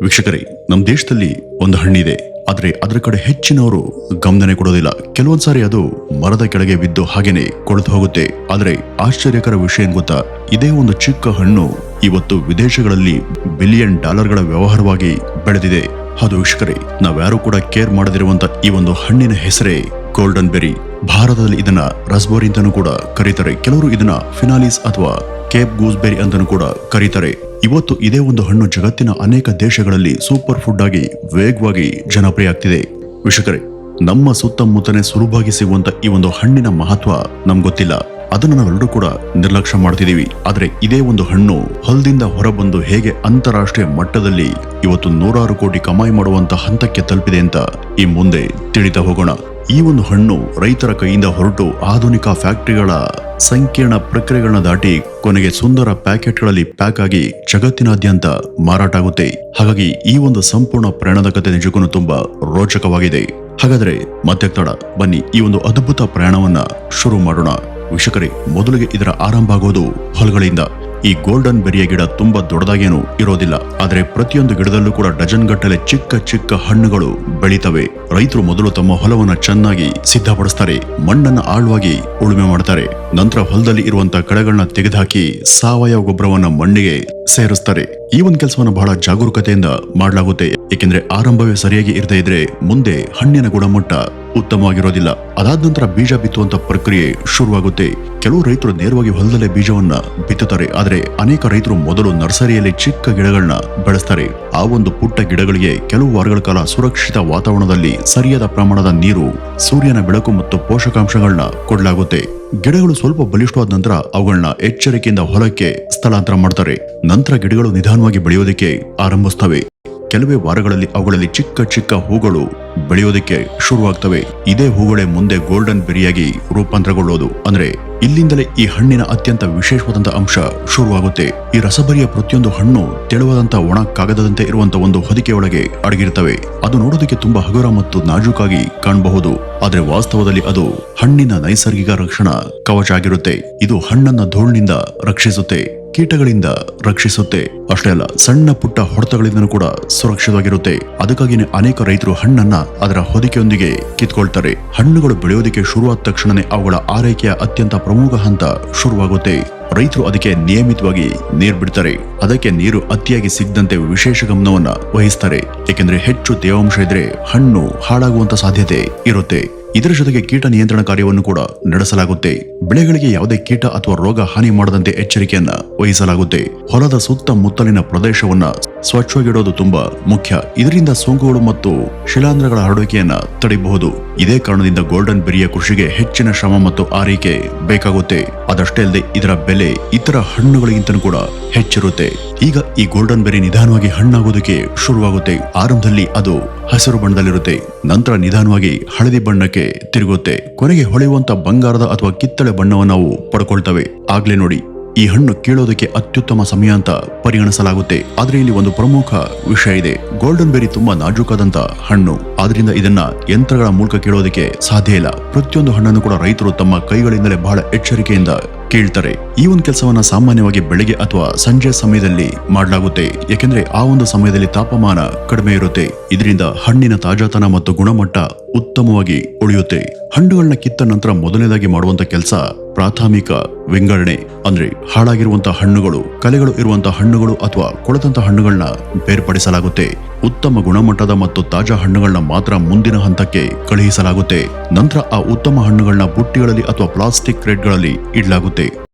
ವೀಕ್ಷಕರೇ, ನಮ್ಮ ದೇಶದಲ್ಲಿ ಒಂದು ಹಣ್ಣಿದೆ, ಆದ್ರೆ ಅದರ ಕಡೆ ಹೆಚ್ಚಿನವರು ಗಮನ ಕೊಡೋದಿಲ್ಲ. ಕೆಲವೊಂದ್ಸಾರಿ ಅದು ಮರದ ಕೆಳಗೆ ಬಿದ್ದು ಹಾಗೇನೆ ಕೊಳೆತು ಹೋಗುತ್ತೆ. ಆದ್ರೆ ಆಶ್ಚರ್ಯಕರ ವಿಷಯ ಏನ್ ಗೊತ್ತಾ, ಇದೇ ಒಂದು ಚಿಕ್ಕ ಹಣ್ಣು ಇವತ್ತು ವಿದೇಶಗಳಲ್ಲಿ $ಬಿಲಿಯನ್ ವ್ಯವಹಾರವಾಗಿ ಬೆಳೆದಿದೆ. ಹೌದು ವೀಕ್ಷಕರೇ, ನಾವ್ಯಾರು ಕೂಡ ಕೇರ್ ಮಾಡದಿರುವಂತ ಈ ಒಂದು ಹಣ್ಣಿನ ಹೆಸರೇ ಗೋಲ್ಡನ್ ಬೆರಿ. ಭಾರತದಲ್ಲಿ ಇದನ್ನ ರಸ್ಬೆರಿ ಅಂತಾನೂ ಕೂಡ ಕರೀತಾರೆ. ಕೆಲವರು ಇದನ್ನ ಫಿನಾಲಿಸ್ ಅಥವಾ ಕೇಪ್ ಗೂಸ್ಬೆರಿ ಅಂತಾನೂ ಕೂಡ ಕರೀತಾರೆ. ಇವತ್ತು ಇದೇ ಒಂದು ಹಣ್ಣು ಜಗತ್ತಿನ ಅನೇಕ ದೇಶಗಳಲ್ಲಿ ಸೂಪರ್ ಫುಡ್ ಆಗಿ ವೇಗವಾಗಿ ಜನಪ್ರಿಯ ಆಗ್ತಿದೆ. ವೀಕ್ಷಕರೇ, ನಮ್ಮ ಸುತ್ತಮುತ್ತನೇ ಸುಲಭವಾಗಿ ಸಿಗುವಂತ ಈ ಒಂದು ಹಣ್ಣಿನ ಮಹತ್ವ ನಮ್ಗೆ ಗೊತ್ತಿಲ್ಲ. ಅದನ್ನ ನಾವೆಲ್ಲರೂ ಕೂಡ ನಿರ್ಲಕ್ಷ್ಯ ಮಾಡ್ತಿದೀವಿ. ಆದ್ರೆ ಇದೇ ಒಂದು ಹಣ್ಣು ಹೊಲದಿಂದ ಹೊರಬಂದು ಹೇಗೆ ಅಂತಾರಾಷ್ಟ್ರೀಯ ಮಟ್ಟದಲ್ಲಿ ಇವತ್ತು 100 ಕೋಟಿ ಕಮಾಯಿ ಮಾಡುವಂತ ಹಂತಕ್ಕೆ ತಲುಪಿದೆ ಅಂತ ಈ ಮುಂದೆ ತಿಳಿತಾ ಹೋಗೋಣ. ಈ ಒಂದು ಹಣ್ಣು ರೈತರ ಕೈಯಿಂದ ಹೊರಟು ಆಧುನಿಕ ಫ್ಯಾಕ್ಟರಿಗಳ ಸಂಕೀರ್ಣ ಪ್ರಕ್ರಿಯೆಗಳನ್ನ ದಾಟಿ ಕೊನೆಗೆ ಸುಂದರ ಪ್ಯಾಕೆಟ್ಗಳಲ್ಲಿ ಪ್ಯಾಕ್ ಆಗಿ ಜಗತ್ತಿನಾದ್ಯಂತ ಮಾರಾಟ ಆಗುತ್ತೆ. ಹಾಗಾಗಿ ಈ ಒಂದು ಸಂಪೂರ್ಣ ಪ್ರಯಾಣದ ಕಥೆ ನಿಜಕ್ಕೂ ತುಂಬಾ ರೋಚಕವಾಗಿದೆ. ಹಾಗಾದ್ರೆ ಮತ್ತೆ ತಡ, ಬನ್ನಿ ಈ ಒಂದು ಅದ್ಭುತ ಪ್ರಯಾಣವನ್ನ ಶುರು ಮಾಡೋಣ. ವೀಕ್ಷಕರೇ, ಮೊದಲಿಗೆ ಇದರ ಆರಂಭ ಆಗೋದು ಹೊಲಗಳಿಂದ. ಈ ಗೋಲ್ಡನ್ ಬೆರಿಯ ಗಿಡ ತುಂಬಾ ದೊಡ್ಡದಾಗೇನು ಇರೋದಿಲ್ಲ, ಆದ್ರೆ ಪ್ರತಿಯೊಂದು ಗಿಡದಲ್ಲೂ ಕೂಡ ಡಜನ್ ಗಟ್ಟಲೆ ಚಿಕ್ಕ ಚಿಕ್ಕ ಹಣ್ಣುಗಳು ಬೆಳೀತವೆ. ರೈತರು ಮೊದಲು ತಮ್ಮ ಹೊಲವನ್ನ ಚೆನ್ನಾಗಿ ಸಿದ್ಧಪಡಿಸ್ತಾರೆ, ಮಣ್ಣನ್ನ ಆಳವಾಗಿ ಉಳುಮೆ ಮಾಡ್ತಾರೆ. ನಂತರ ಹೊಲದಲ್ಲಿ ಇರುವಂತಹ ಕಳೆಗಳನ್ನ ತೆಗೆದುಹಾಕಿ ಸಾವಯವ ಗೊಬ್ಬರವನ್ನ ಮಣ್ಣಿಗೆ ಸೇರಿಸ್ತಾರೆ. ಈ ಒಂದು ಕೆಲಸವನ್ನ ಬಹಳ ಜಾಗರೂಕತೆಯಿಂದ ಮಾಡಲಾಗುತ್ತೆ. ಏಕೆಂದ್ರೆ ಆರಂಭವೇ ಸರಿಯಾಗಿ ಇರದೇ ಇದ್ರೆ ಮುಂದೆ ಹಣ್ಣಿನ ಗುಣಮಟ್ಟ ಉತ್ತಮವಾಗಿರೋದಿಲ್ಲ. ಅದಾದ ನಂತರ ಬೀಜ ಬಿತ್ತುವಂತ ಪ್ರಕ್ರಿಯೆ ಶುರುವಾಗುತ್ತೆ. ಕೆಲವು ರೈತರು ನೇರವಾಗಿ ಹೊಲದಲ್ಲೇ ಬೀಜವನ್ನ ಬಿತ್ತುತ್ತಾರೆ, ಆದ್ರೆ ಅನೇಕ ರೈತರು ಮೊದಲು ನರ್ಸರಿಯಲ್ಲಿ ಚಿಕ್ಕ ಗಿಡಗಳನ್ನ ಬೆಳೆಸ್ತಾರೆ. ಆ ಒಂದು ಪುಟ್ಟ ಗಿಡಗಳಿಗೆ ಕೆಲವು ವಾರಗಳ ಕಾಲ ಸುರಕ್ಷಿತ ವಾತಾವರಣದಲ್ಲಿ ಸರಿಯಾದ ಪ್ರಮಾಣದ ನೀರು, ಸೂರ್ಯನ ಬೆಳಕು ಮತ್ತು ಪೋಷಕಾಂಶಗಳನ್ನ ಕೊಡಲಾಗುತ್ತೆ. ಗಿಡಗಳು ಸ್ವಲ್ಪ ಬಲಿಷ್ಠವಾದ ನಂತರ ಅವುಗಳನ್ನ ಎಚ್ಚರಿಕೆಯಿಂದ ಹೊಲಕ್ಕೆ ಸ್ಥಳಾಂತರ ಮಾಡ್ತಾರೆ. ನಂತರ ಗಿಡಗಳು ನಿಧಾನವಾಗಿ ಬೆಳೆಯೋದಕ್ಕೆ ಆರಂಭಿಸ್ತವೆ. ಕೆಲವೇ ವಾರಗಳಲ್ಲಿ ಅವುಗಳಲ್ಲಿ ಚಿಕ್ಕ ಚಿಕ್ಕ ಹೂಗಳು ಬೆಳೆಯೋದಕ್ಕೆ ಶುರುವಾಗ್ತವೆ. ಇದೇ ಹೂಗಳೇ ಮುಂದೆ ಗೋಲ್ಡನ್ ಬೆರಿಯಾಗಿ ರೂಪಾಂತರಗೊಳ್ಳೋದು. ಅಂದ್ರೆ ಇಲ್ಲಿಂದಲೇ ಈ ಹಣ್ಣಿನ ಅತ್ಯಂತ ವಿಶೇಷವಾದಂತಹ ಅಂಶ ಶುರುವಾಗುತ್ತೆ. ಈ ರಸಭರಿಯ ಪ್ರತಿಯೊಂದು ಹಣ್ಣು ತೆಳುವಾದಂತ ಒಣ ಕಾಗದದಂತೆ ಇರುವಂತ ಒಂದು ಹೊದಿಕೆಯೊಳಗೆ ಅಡಗಿರ್ತವೆ. ಅದು ನೋಡೋದಕ್ಕೆ ತುಂಬಾ ಹಗುರ ಮತ್ತು ನಾಜೂಕಾಗಿ ಕಾಣಬಹುದು, ಆದ್ರೆ ವಾಸ್ತವದಲ್ಲಿ ಅದು ಹಣ್ಣಿನ ನೈಸರ್ಗಿಕ ರಕ್ಷಣಾ ಕವಚ ಆಗಿರುತ್ತೆ. ಇದು ಹಣ್ಣನ್ನ ಧೂಳಿನಿಂದ ರಕ್ಷಿಸುತ್ತೆ, ಕೀಟಗಳಿಂದ ರಕ್ಷಿಸುತ್ತೆ. ಅಷ್ಟೇ ಅಲ್ಲ, ಸಣ್ಣ ಪುಟ್ಟ ಹೊಡೆತಗಳಿಂದ ಕೂಡ ಸುರಕ್ಷಿತವಾಗಿರುತ್ತೆ. ಅದಕ್ಕಾಗಿನೇ ಅನೇಕ ರೈತರು ಹಣ್ಣನ್ನ ಅದರ ಹೊದಿಕೆಯೊಂದಿಗೆ ಕಿತ್ಕೊಳ್ತಾರೆ. ಹಣ್ಣುಗಳು ಬೆಳೆಯೋದಕ್ಕೆ ಶುರುವಾದ ತಕ್ಷಣನೇ ಅವುಗಳ ಆರೈಕೆಯ ಅತ್ಯಂತ ಪ್ರಮುಖ ಹಂತ ಶುರುವಾಗುತ್ತೆ. ರೈತರು ಅದಕ್ಕೆ ನಿಯಮಿತವಾಗಿ ನೀರು ಬಿಡ್ತಾರೆ. ಅದಕ್ಕೆ ನೀರು ಅತಿಯಾಗಿ ಸಿಗದಂತೆ ವಿಶೇಷ ಗಮನವನ್ನ ವಹಿಸ್ತಾರೆ. ಏಕೆಂದ್ರೆ ಹೆಚ್ಚು ತೇವಾಂಶ ಇದ್ರೆ ಹಣ್ಣು ಹಾಳಾಗುವಂತ ಸಾಧ್ಯತೆ ಇರುತ್ತೆ. ಇದರ ಜೊತೆಗೆ ಕೀಟ ನಿಯಂತ್ರಣ ಕಾರ್ಯವನ್ನು ಕೂಡ ನಡೆಸಲಾಗುತ್ತೆ. ಬೆಳೆಗಳಿಗೆ ಯಾವುದೇ ಕೀಟ ಅಥವಾ ರೋಗ ಹಾನಿ ಮಾಡದಂತೆ ಎಚ್ಚರಿಕೆಯನ್ನ ವಹಿಸಲಾಗುತ್ತೆ. ಹೊಲದ ಸುತ್ತಮುತ್ತಲಿನ ಪ್ರದೇಶವನ್ನ ಸ್ವಚ್ಛವಾಗಿಡೋದು ತುಂಬಾ ಮುಖ್ಯ. ಇದರಿಂದ ಸೋಂಕುಗಳು ಮತ್ತು ಶಿಲಾಂಧ್ರಗಳ ಹರಡುವಿಕೆಯನ್ನ ತಡೆಯಬಹುದು. ಇದೇ ಕಾರಣದಿಂದ ಗೋಲ್ಡನ್ ಬೆರಿಯ ಕೃಷಿಗೆ ಹೆಚ್ಚಿನ ಶ್ರಮ ಮತ್ತು ಆರೈಕೆ ಬೇಕಾಗುತ್ತೆ. ಅದಷ್ಟೇ ಅಲ್ಲದೆ ಇದರ ಬೆಲೆ ಇತರ ಹಣ್ಣುಗಳಿಗಿಂತ ಕೂಡ ಹೆಚ್ಚಿರುತ್ತೆ. ಈಗ ಈ ಗೋಲ್ಡನ್ ಬೆರಿ ನಿಧಾನವಾಗಿ ಹಣ್ಣಾಗೋದಕ್ಕೆ ಶುರುವಾಗುತ್ತೆ. ಆರಂಭದಲ್ಲಿ ಅದು ಹಸಿರು ಬಣ್ಣದಲ್ಲಿರುತ್ತೆ, ನಂತರ ನಿಧಾನವಾಗಿ ಹಳದಿ ಬಣ್ಣಕ್ಕೆ ತಿರುಗುತ್ತೆ. ಕೊನೆಗೆ ಹೊಳೆಯುವಂತ ಬಂಗಾರದ ಅಥವಾ ಕಿತ್ತಳೆ ಬಣ್ಣವನ್ನು ನಾವು ಪಡ್ಕೊಳ್ತವೆ. ಆಗ್ಲೇ ನೋಡಿ, ಈ ಹಣ್ಣು ಕೀಳೋದಕ್ಕೆ ಅತ್ಯುತ್ತಮ ಸಮಯ ಅಂತ ಪರಿಗಣಿಸಲಾಗುತ್ತೆ. ಆದ್ರೆ ಇಲ್ಲಿ ಒಂದು ಪ್ರಮುಖ ವಿಷಯ ಇದೆ. ಗೋಲ್ಡನ್ ಬೆರಿ ತುಂಬಾ ನಾಜೂಕಾದಂತ ಹಣ್ಣು, ಆದ್ರಿಂದ ಇದನ್ನ ಯಂತ್ರಗಳ ಮೂಲಕ ಕೀಳೋದಕ್ಕೆ ಸಾಧ್ಯ ಇಲ್ಲ. ಪ್ರತಿಯೊಂದು ಹಣ್ಣನ್ನು ಕೂಡ ರೈತರು ತಮ್ಮ ಕೈಗಳಿಂದಲೇ ಬಹಳ ಎಚ್ಚರಿಕೆಯಿಂದ ಕೀಳ್ತಾರೆ. ಈ ಒಂದು ಕೆಲಸವನ್ನ ಸಾಮಾನ್ಯವಾಗಿ ಬೆಳಗ್ಗೆ ಅಥವಾ ಸಂಜೆ ಸಮಯದಲ್ಲಿ ಮಾಡಲಾಗುತ್ತೆ. ಯಾಕೆಂದ್ರೆ ಆ ಒಂದು ಸಮಯದಲ್ಲಿ ತಾಪಮಾನ ಕಡಿಮೆ ಇರುತ್ತೆ. ಇದರಿಂದ ಹಣ್ಣಿನ ತಾಜಾತನ ಮತ್ತು ಗುಣಮಟ್ಟ ಉತ್ತಮವಾಗಿ ಉಳಿಯುತ್ತೆ. ಹಣ್ಣುಗಳನ್ನ ಕಿತ್ತ ನಂತರ ಮೊದಲನೇದಾಗಿ ಮಾಡುವಂತ ಕೆಲಸ ಪ್ರಾಥಮಿಕ ವಿಂಗಡಣೆ. ಅಂದ್ರೆ ಹಾಳಾಗಿರುವಂತಹ ಹಣ್ಣುಗಳು, ಕಲೆಗಳು ಇರುವಂತಹ ಹಣ್ಣುಗಳು ಅಥವಾ ಕೊಳೆತಂತ ಹಣ್ಣುಗಳನ್ನ ಬೇರ್ಪಡಿಸಲಾಗುತ್ತೆ. ಉತ್ತಮ ಗುಣಮಟ್ಟದ ಮತ್ತು ತಾಜಾ ಹಣ್ಣುಗಳನ್ನ ಮಾತ್ರ ಮುಂದಿನ ಹಂತಕ್ಕೆ ಕಳುಹಿಸಲಾಗುತ್ತೆ. ನಂತರ ಆ ಉತ್ತಮ ಹಣ್ಣುಗಳನ್ನ ಬುಟ್ಟಿಗಳಲ್ಲಿ ಅಥವಾ ಪ್ಲಾಸ್ಟಿಕ್ ಕ್ರೇಟ್ಗಳಲ್ಲಿ ಇಡಲಾಗುತ್ತೆ.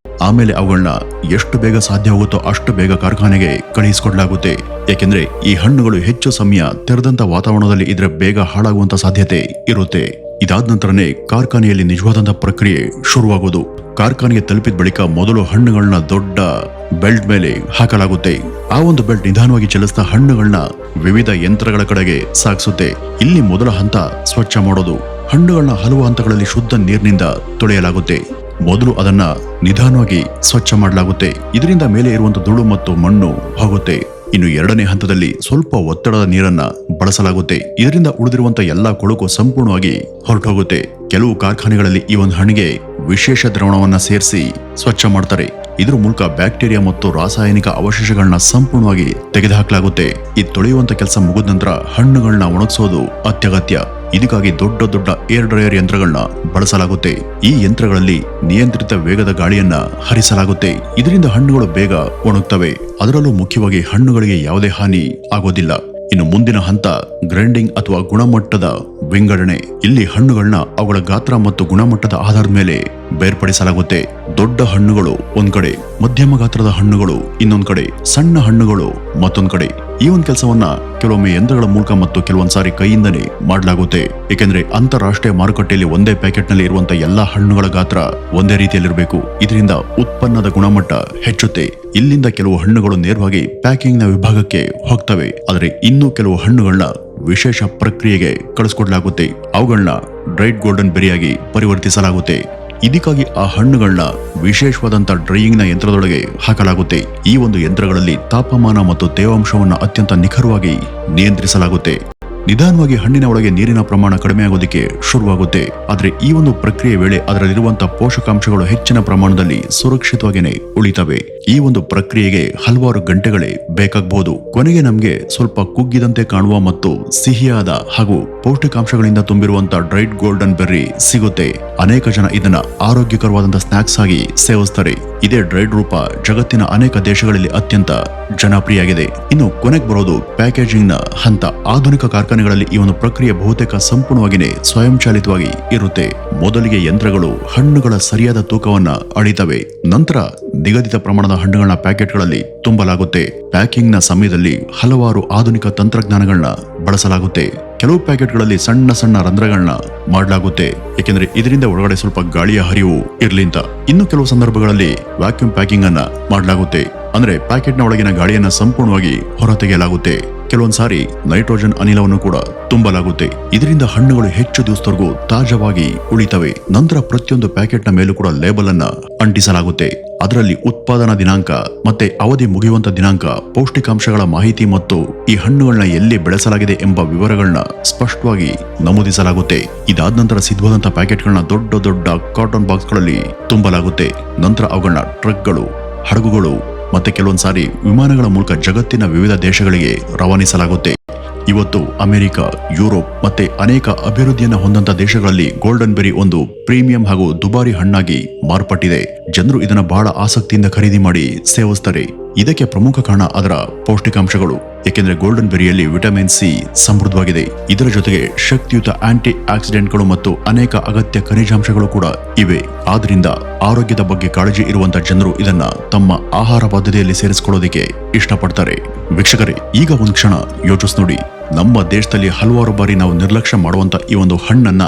ಆಮೇಲೆ ಅವುಗಳನ್ನ ಎಷ್ಟು ಬೇಗ ಸಾಧ್ಯ ಹೋಗುತ್ತೋ ಅಷ್ಟು ಬೇಗ ಕಾರ್ಖಾನೆಗೆ ಕಳುಹಿಸಿಕೊಡಲಾಗುತ್ತೆ. ಯಾಕೆಂದ್ರೆ ಈ ಹಣ್ಣುಗಳು ಹೆಚ್ಚು ಸಮಯ ತೆರೆದಂತ ವಾತಾವರಣದಲ್ಲಿ ಇದ್ರೆ ಬೇಗ ಹಾಳಾಗುವಂತ ಸಾಧ್ಯತೆ ಇರುತ್ತೆ. ಇದಾದ ನಂತರನೇ ಕಾರ್ಖಾನೆಯಲ್ಲಿ ನಿಜವಾದಂತಹ ಪ್ರಕ್ರಿಯೆ ಶುರುವಾಗುವುದು. ಕಾರ್ಖಾನೆಗೆ ತಲುಪಿದ ಬಳಿಕ ಮೊದಲು ಹಣ್ಣುಗಳನ್ನ ದೊಡ್ಡ ಬೆಲ್ಟ್ ಮೇಲೆ ಹಾಕಲಾಗುತ್ತೆ. ಆ ಒಂದು ಬೆಲ್ಟ್ ನಿಧಾನವಾಗಿ ಚಲಿಸ್ತಾ ಹಣ್ಣುಗಳನ್ನ ವಿವಿಧ ಯಂತ್ರಗಳ ಕಡೆಗೆ ಸಾಗಿಸುತ್ತೆ. ಇಲ್ಲಿ ಮೊದಲ ಹಂತ ಸ್ವಚ್ಛ ಮಾಡೋದು. ಹಣ್ಣುಗಳನ್ನ ಹಲವು ಹಂತಗಳಲ್ಲಿ ಶುದ್ಧ ನೀರಿನಿಂದ ತೊಳೆಯಲಾಗುತ್ತೆ. ಮೊದಲು ಅದನ್ನ ನಿಧಾನವಾಗಿ ಸ್ವಚ್ಛ ಮಾಡಲಾಗುತ್ತೆ. ಇದರಿಂದ ಮೇಲೆ ಇರುವಂತಹ ಧೂಳು ಮತ್ತು ಮಣ್ಣು ಹೋಗುತ್ತೆ. ಇನ್ನು ಎರಡನೇ ಹಂತದಲ್ಲಿ ಸ್ವಲ್ಪ ಒತ್ತಡದ ನೀರನ್ನ ಬಳಸಲಾಗುತ್ತೆ. ಇದರಿಂದ ಉಳಿದಿರುವಂತಹ ಎಲ್ಲಾ ಕೊಳಕು ಸಂಪೂರ್ಣವಾಗಿ ಹೊರಟೋಗುತ್ತೆ. ಕೆಲವು ಕಾರ್ಖಾನೆಗಳಲ್ಲಿ ಈ ಒಂದು ಹಣ್ಣಿಗೆ ವಿಶೇಷ ದ್ರಾವಣವನ್ನ ಸೇರಿಸಿ ಸ್ವಚ್ಛ ಮಾಡ್ತಾರೆ. ಇದ್ರ ಮೂಲಕ ಬ್ಯಾಕ್ಟೀರಿಯಾ ಮತ್ತು ರಾಸಾಯನಿಕ ಅವಶೇಷಗಳನ್ನ ಸಂಪೂರ್ಣವಾಗಿ ತೆಗೆದುಹಾಕಲಾಗುತ್ತೆ. ಈ ತೊಳೆಯುವಂತ ಕೆಲಸ ಮುಗಿದ ನಂತರ ಹಣ್ಣುಗಳನ್ನ ಒಣಗಿಸೋದು ಅತ್ಯಗತ್ಯ. ಇದಕ್ಕಾಗಿ ದೊಡ್ಡ ದೊಡ್ಡ ಏರ್ ಡ್ರೈಯರ್ ಯಂತ್ರಗಳನ್ನ ಬಳಸಲಾಗುತ್ತೆ. ಈ ಯಂತ್ರಗಳಲ್ಲಿ ನಿಯಂತ್ರಿತ ವೇಗದ ಗಾಳಿಯನ್ನ ಹರಿಸಲಾಗುತ್ತೆ. ಇದರಿಂದ ಹಣ್ಣುಗಳು ಬೇಗ ಒಣಗುತ್ತವೆ. ಅದರಲ್ಲೂ ಮುಖ್ಯವಾಗಿ ಹಣ್ಣುಗಳಿಗೆ ಯಾವುದೇ ಹಾನಿ ಆಗೋದಿಲ್ಲ. ಇನ್ನು ಮುಂದಿನ ಹಂತ ಗ್ರೈಂಡಿಂಗ್ ಅಥವಾ ಗುಣಮಟ್ಟದ ವಿಂಗಡಣೆ. ಇಲ್ಲಿ ಹಣ್ಣುಗಳನ್ನ ಅವುಗಳ ಗಾತ್ರ ಮತ್ತು ಗುಣಮಟ್ಟದ ಆಧಾರದ ಮೇಲೆ ಬೇರ್ಪಡಿಸಲಾಗುತ್ತೆ. ದೊಡ್ಡ ಹಣ್ಣುಗಳು ಒಂದ್ ಕಡೆ, ಮಧ್ಯಮ ಗಾತ್ರದ ಹಣ್ಣುಗಳು ಇನ್ನೊಂದ್ ಕಡೆ, ಸಣ್ಣ ಹಣ್ಣುಗಳು ಮತ್ತೊಂದ್ ಕಡೆ. ಈ ಒಂದು ಕೆಲಸವನ್ನ ಕೆಲವೊಮ್ಮೆ ಯಂತ್ರಗಳ ಮೂಲಕ ಮತ್ತು ಕೆಲವೊಂದ್ಸಾರಿ ಕೈಯಿಂದನೇ ಮಾಡಲಾಗುತ್ತೆ. ಏಕೆಂದ್ರೆ ಅಂತಾರಾಷ್ಟ್ರೀಯ ಮಾರುಕಟ್ಟೆಯಲ್ಲಿ ಒಂದೇ ಪ್ಯಾಕೆಟ್ ನಲ್ಲಿ ಇರುವಂತಹ ಎಲ್ಲಾ ಹಣ್ಣುಗಳ ಗಾತ್ರ ಒಂದೇ ರೀತಿಯಲ್ಲಿರಬೇಕು. ಇದರಿಂದ ಉತ್ಪನ್ನದ ಗುಣಮಟ್ಟ ಹೆಚ್ಚುತ್ತೆ. ಇಲ್ಲಿಂದ ಕೆಲವು ಹಣ್ಣುಗಳು ನೇರವಾಗಿ ಪ್ಯಾಕಿಂಗ್ ನ ವಿಭಾಗಕ್ಕೆ ಹೋಗ್ತವೆ. ಆದರೆ ಇನ್ನು ಕೆಲವು ಹಣ್ಣುಗಳನ್ನ ವಿಶೇಷ ಪ್ರಕ್ರಿಯೆಗೆ ಕಳಿಸ್ಕೊಡ್ಲಾಗುತ್ತೆ. ಅವುಗಳನ್ನ ಡ್ರೈಡ್ ಗೋಲ್ಡನ್ ಬೆರಿಯಾಗಿ ಪರಿವರ್ತಿಸಲಾಗುತ್ತೆ. ಇದಕ್ಕಾಗಿ ಆ ಹಣ್ಣುಗಳನ್ನ ವಿಶೇಷವಾದಂತ ಡ್ರೈಯಿಂಗ್ ನ ಯಂತ್ರದೊಳಗೆ ಹಾಕಲಾಗುತ್ತೆ. ಈ ಒಂದು ಯಂತ್ರಗಳಲ್ಲಿ ತಾಪಮಾನ ಮತ್ತು ತೇವಾಂಶವನ್ನು ಅತ್ಯಂತ ನಿಖರವಾಗಿ ನಿಯಂತ್ರಿಸಲಾಗುತ್ತೆ. ನಿಧಾನವಾಗಿ ಹಣ್ಣಿನ ಒಳಗೆ ನೀರಿನ ಪ್ರಮಾಣ ಕಡಿಮೆ ಆಗೋದಕ್ಕೆ ಶುರುವಾಗುತ್ತೆ. ಆದ್ರೆ ಈ ಒಂದು ಪ್ರಕ್ರಿಯೆ ವೇಳೆ ಅದರಲ್ಲಿರುವಂತಹ ಪೋಷಕಾಂಶಗಳು ಹೆಚ್ಚಿನ ಪ್ರಮಾಣದಲ್ಲಿ ಸುರಕ್ಷಿತವಾಗಿಯೇ ಉಳಿತವೆ. ಈ ಒಂದು ಪ್ರಕ್ರಿಯೆಗೆ ಹಲವಾರು ಗಂಟೆಗಳೇ ಬೇಕಾಗಬಹುದು. ಕೊನೆಗೆ ನಮ್ಗೆ ಸ್ವಲ್ಪ ಕುಗ್ಗಿದಂತೆ ಕಾಣುವ ಮತ್ತು ಸಿಹಿಯಾದ ಹಾಗೂ ಪೌಷ್ಟಿಕಾಂಶಗಳಿಂದ ತುಂಬಿರುವಂತಹ ಡ್ರೈಡ್ ಗೋಲ್ಡನ್ ಬೆರ್ರಿ ಸಿಗುತ್ತೆ. ಅನೇಕ ಜನ ಇದನ್ನ ಆರೋಗ್ಯಕರವಾದಂತಹ ಸ್ನಾಕ್ಸ್ ಆಗಿ ಸೇವಿಸ್ತಾರೆ. ಇದೇ ಡ್ರೈಡ್ ರೂಪ ಜಗತ್ತಿನ ಅನೇಕ ದೇಶಗಳಲ್ಲಿ ಅತ್ಯಂತ ಜನಪ್ರಿಯ ಆಗಿದೆ. ಇನ್ನು ಕೊನೆಗೆ ಬರೋದು ಪ್ಯಾಕೇಜಿಂಗ್ ನ ಹಂತ. ಆಧುನಿಕ ಕಾರ್ಖಾನೆಗಳಲ್ಲಿ ಈ ಒಂದು ಪ್ರಕ್ರಿಯೆ ಬಹುತೇಕ ಸಂಪೂರ್ಣವಾಗಿಯೇ ಸ್ವಯಂಚಾಲಿತವಾಗಿ ಇರುತ್ತೆ. ಮೊದಲಿಗೆ ಯಂತ್ರಗಳು ಹಣ್ಣುಗಳ ಸರಿಯಾದ ತೂಕವನ್ನ ಅಳಿತವೆ. ನಂತರ ನಿಗದಿತ ಪ್ರಮಾಣದ ಹಣ್ಣುಗಳನ್ನ ಪ್ಯಾಕೆಟ್ಗಳಲ್ಲಿ ತುಂಬಲಾಗುತ್ತೆ. ಪ್ಯಾಕಿಂಗ್ ನ ಸಮಯದಲ್ಲಿ ಹಲವಾರು ಆಧುನಿಕ ತಂತ್ರಜ್ಞಾನಗಳನ್ನ ಬಳಸಲಾಗುತ್ತೆ. ಕೆಲವು ಪ್ಯಾಕೆಟ್ಗಳಲ್ಲಿ ಸಣ್ಣ ಸಣ್ಣ ರಂಧ್ರಗಳನ್ನ ಮಾಡಲಾಗುತ್ತೆ, ಏಕೆಂದ್ರೆ ಇದರಿಂದ ಒಳಗಡೆ ಸ್ವಲ್ಪ ಗಾಳಿಯ ಹರಿವು ಇರ್ಲಿ ಅಂತ. ಇನ್ನು ಕೆಲವು ಸಂದರ್ಭಗಳಲ್ಲಿ ವ್ಯಾಕ್ಯೂಮ್ ಪ್ಯಾಕಿಂಗ್ ಅನ್ನ ಮಾಡಲಾಗುತ್ತೆ. ಅಂದ್ರೆ ಪ್ಯಾಕೆಟ್ ನ ಒಳಗಿನ ಗಾಳಿಯನ್ನ ಸಂಪೂರ್ಣವಾಗಿ ಹೊರತೆಗೆಯಲಾಗುತ್ತೆ. ಕೆಲವೊಂದ್ ಸಾರಿ ನೈಟ್ರೋಜನ್ ಅನಿಲವನ್ನು ಕೂಡ ತುಂಬಲಾಗುತ್ತೆ. ಇದರಿಂದ ಹಣ್ಣುಗಳು ಹೆಚ್ಚು ದಿವಸದವರೆಗೂ ತಾಜಾವಾಗಿ ಉಳಿತವೆ. ನಂತರ ಪ್ರತಿಯೊಂದು ಪ್ಯಾಕೆಟ್ ನ ಮೇಲೂ ಕೂಡ ಲೇಬಲ್ ಅನ್ನ ಅಂಟಿಸಲಾಗುತ್ತೆ. ಅದರಲ್ಲಿ ಉತ್ಪಾದನಾ ದಿನಾಂಕ ಮತ್ತೆ ಅವಧಿ ಮುಗಿಯುವಂತ ದಿನಾಂಕ, ಪೌಷ್ಟಿಕಾಂಶಗಳ ಮಾಹಿತಿ ಮತ್ತು ಈ ಹಣ್ಣುಗಳನ್ನ ಎಲ್ಲಿ ಬೆಳೆಸಲಾಗಿದೆ ಎಂಬ ವಿವರಗಳನ್ನ ಸ್ಪಷ್ಟವಾಗಿ ನಮೂದಿಸಲಾಗುತ್ತೆ. ಇದಾದ ನಂತರ ಸಿದ್ಧವಾದಂತಹ ಪ್ಯಾಕೆಟ್ಗಳನ್ನ ದೊಡ್ಡ ದೊಡ್ಡ ಕಾಟನ್ ಬಾಕ್ಸ್ ಗಳಲ್ಲಿ ತುಂಬಲಾಗುತ್ತೆ. ನಂತರ ಅವುಗಳನ್ನ ಟ್ರಕ್ಗಳು, ಹಡಗುಗಳು ಮತ್ತೆ ಕೆಲವೊಂದ್ ಸಾರಿ ವಿಮಾನಗಳ ಮೂಲಕ ಜಗತ್ತಿನ ವಿವಿಧ ದೇಶಗಳಿಗೆ ರವಾನಿಸಲಾಗುತ್ತೆ. ಇವತ್ತು ಅಮೆರಿಕ, ಯುರೋಪ್ ಮತ್ತೆ ಅನೇಕ ಅಭಿವೃದ್ಧಿಯನ್ನು ಹೊಂದಂತ ದೇಶಗಳಲ್ಲಿ ಗೋಲ್ಡನ್ ಬೆರಿ ಒಂದು ಪ್ರೀಮಿಯಂ ಹಾಗೂ ದುಬಾರಿ ಹಣ್ಣಾಗಿ ಮಾರ್ಪಟ್ಟಿದೆ. ಜನರು ಇದನ್ನ ಬಹಳ ಆಸಕ್ತಿಯಿಂದ ಖರೀದಿ ಮಾಡಿ ಸೇವಿಸ್ತಾರೆ. ಇದಕ್ಕೆ ಪ್ರಮುಖ ಕಾರಣ ಅದರ ಪೌಷ್ಟಿಕಾಂಶಗಳು. ಏಕೆಂದ್ರೆ ಗೋಲ್ಡನ್ ಬೆರಿಯಲ್ಲಿ ವಿಟಮಿನ್ ಸಿ ಸಮೃದ್ಧವಾಗಿದೆ. ಇದರ ಜೊತೆಗೆ ಶಕ್ತಿಯುತ ಆಂಟಿ ಆಕ್ಸಿಡೆಂಟ್ಗಳು ಮತ್ತು ಅನೇಕ ಅಗತ್ಯ ಖನಿಜಾಂಶಗಳು ಕೂಡ ಇವೆ. ಆದ್ರಿಂದ ಆರೋಗ್ಯದ ಬಗ್ಗೆ ಕಾಳಜಿ ಇರುವಂತಹ ಜನರು ಇದನ್ನ ತಮ್ಮ ಆಹಾರ ಪದ್ಧತಿಯಲ್ಲಿ ಸೇರಿಸಿಕೊಳ್ಳೋದಕ್ಕೆ ಇಷ್ಟಪಡ್ತಾರೆ. ವೀಕ್ಷಕರೇ, ಈಗ ಒಂದು ಕ್ಷಣ ಯೋಚಿಸಿ ನೋಡಿ. ನಮ್ಮ ದೇಶದಲ್ಲಿ ಹಲವಾರು ಬಾರಿ ನಾವು ನಿರ್ಲಕ್ಷ್ಯ ಮಾಡುವಂತ ಈ ಒಂದು ಹಣ್ಣನ್ನ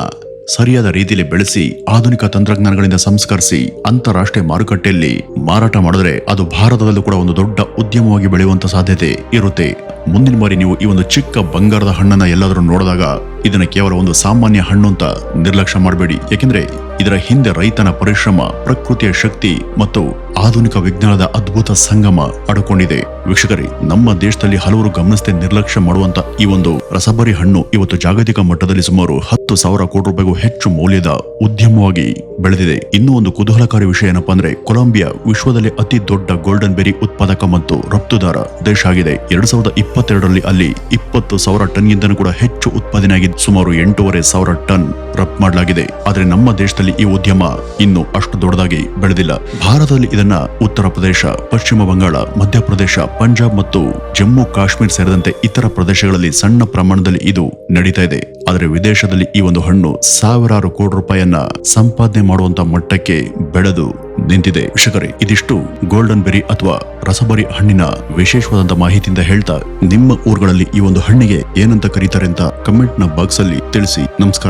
ಸರಿಯಾದ ರೀತಿಯಲ್ಲಿ ಬೆಳೆಸಿ ಆಧುನಿಕ ತಂತ್ರಜ್ಞಾನಗಳಿಂದ ಸಂಸ್ಕರಿಸಿ ಅಂತಾರಾಷ್ಟ್ರೀಯ ಮಾರುಕಟ್ಟೆಯಲ್ಲಿ ಮಾರಾಟ ಮಾಡಿದ್ರೆ ಅದು ಭಾರತದಲ್ಲೂ ಕೂಡ ಒಂದು ದೊಡ್ಡ ಉದ್ಯಮವಾಗಿ ಬೆಳೆಯುವಂತ ಸಾಧ್ಯತೆ ಇರುತ್ತೆ. ಮುಂದಿನ ಬಾರಿ ನೀವು ಈ ಒಂದು ಚಿಕ್ಕ ಬಂಗಾರದ ಹಣ್ಣನ್ನ ಎಲ್ಲಾದರೂ ನೋಡಿದಾಗ ಇದನ್ನ ಕೇವಲ ಒಂದು ಸಾಮಾನ್ಯ ಹಣ್ಣು ಅಂತ ನಿರ್ಲಕ್ಷ್ಯ ಮಾಡಬೇಡಿ. ಯಾಕೆಂದ್ರೆ ಇದರ ಹಿಂದೆ ರೈತನ ಪರಿಶ್ರಮ, ಪ್ರಕೃತಿಯ ಶಕ್ತಿ ಮತ್ತು ಆಧುನಿಕ ವಿಜ್ಞಾನದ ಅದ್ಭುತ ಸಂಗಮ ಅಡಕೊಂಡಿದೆ. ವೀಕ್ಷಕರೇ, ನಮ್ಮ ದೇಶದಲ್ಲಿ ಹಲವರು ಗಮನಿಸದೆ ನಿರ್ಲಕ್ಷ್ಯ ಮಾಡುವಂತ ಈ ಒಂದು ರಸಬರಿ ಹಣ್ಣು ಇವತ್ತು ಜಾಗತಿಕ ಮಟ್ಟದಲ್ಲಿ ಸುಮಾರು 10,000 ಕೋಟಿ ರೂಪಾಯಿಗೂ ಹೆಚ್ಚು ಮೌಲ್ಯದ ಉದ್ಯಮವಾಗಿ ಬೆಳೆದಿದೆ. ಇನ್ನೂ ಒಂದು ಕುತೂಹಲಕಾರಿ ವಿಷಯ ಏನಪ್ಪಾ ಅಂದ್ರೆ, ಕೊಲಂಬಿಯಾ ವಿಶ್ವದಲ್ಲಿ ಅತಿ ದೊಡ್ಡ ಗೋಲ್ಡನ್ ಬೆರಿ ಉತ್ಪಾದಕ ಮತ್ತು ರಫ್ತುದಾರ ದೇಶ ಆಗಿದೆ. 2022ರಲ್ಲಿ ಅಲ್ಲಿ 20,000 ಟನ್ಗಿಂತಲೂ ಕೂಡ ಹೆಚ್ಚು ಉತ್ಪಾದನೆಯಾಗಿ ಸುಮಾರು 8,500 ಟನ್ ರಫ್ತು ಮಾಡಲಾಗಿದೆ. ಆದ್ರೆ ನಮ್ಮ ದೇಶದಲ್ಲಿ ಈ ಉದ್ಯಮ ಇನ್ನು ಅಷ್ಟು ದೊಡ್ಡದಾಗಿ ಬೆಳೆದಿಲ್ಲ. ಭಾರತದಲ್ಲಿ ಇದನ್ನ ಉತ್ತರ ಪ್ರದೇಶ, ಪಶ್ಚಿಮ ಬಂಗಾಳ, ಮಧ್ಯಪ್ರದೇಶ, ಪಂಜಾಬ್ ಮತ್ತು ಜಮ್ಮು ಕಾಶ್ಮೀರ ಸೇರಿದಂತೆ ಇತರ ಪ್ರದೇಶಗಳಲ್ಲಿ ಸಣ್ಣ ಪ್ರಮಾಣದಲ್ಲಿ ಇದು ನಡೀತಾ ಇದೆ. ಆದರೆ ವಿದೇಶದಲ್ಲಿ ಈ ಒಂದು ಹಣ್ಣು ಸಾವಿರಾರು ಕೋಟಿ ರೂಪಾಯಿಯನ್ನ ಸಂಪಾದನೆ ಮಾಡುವಂತ ಮಟ್ಟಕ್ಕೆ ಬೆಳೆದು ನಿಂತಿದೆ. ವೀಕ್ಷಕರೇ, ಇದಿಷ್ಟು ಗೋಲ್ಡನ್ ಬೆರಿ ಅಥವಾ ರಸಬರಿ ಹಣ್ಣಿನ ವಿಶೇಷವಾದಂತ ಮಾಹಿತಿಯಿಂದ ಹೇಳ್ತಾ, ನಿಮ್ಮ ಊರುಗಳಲ್ಲಿ ಈ ಒಂದು ಹಣ್ಣಿಗೆ ಏನಂತ ಕರೀತಾರೆ ಅಂತ ಕಮೆಂಟ್ ನ ಬಾಕ್ಸ್ ಅಲ್ಲಿ ತಿಳಿಸಿ. ನಮಸ್ಕಾರ.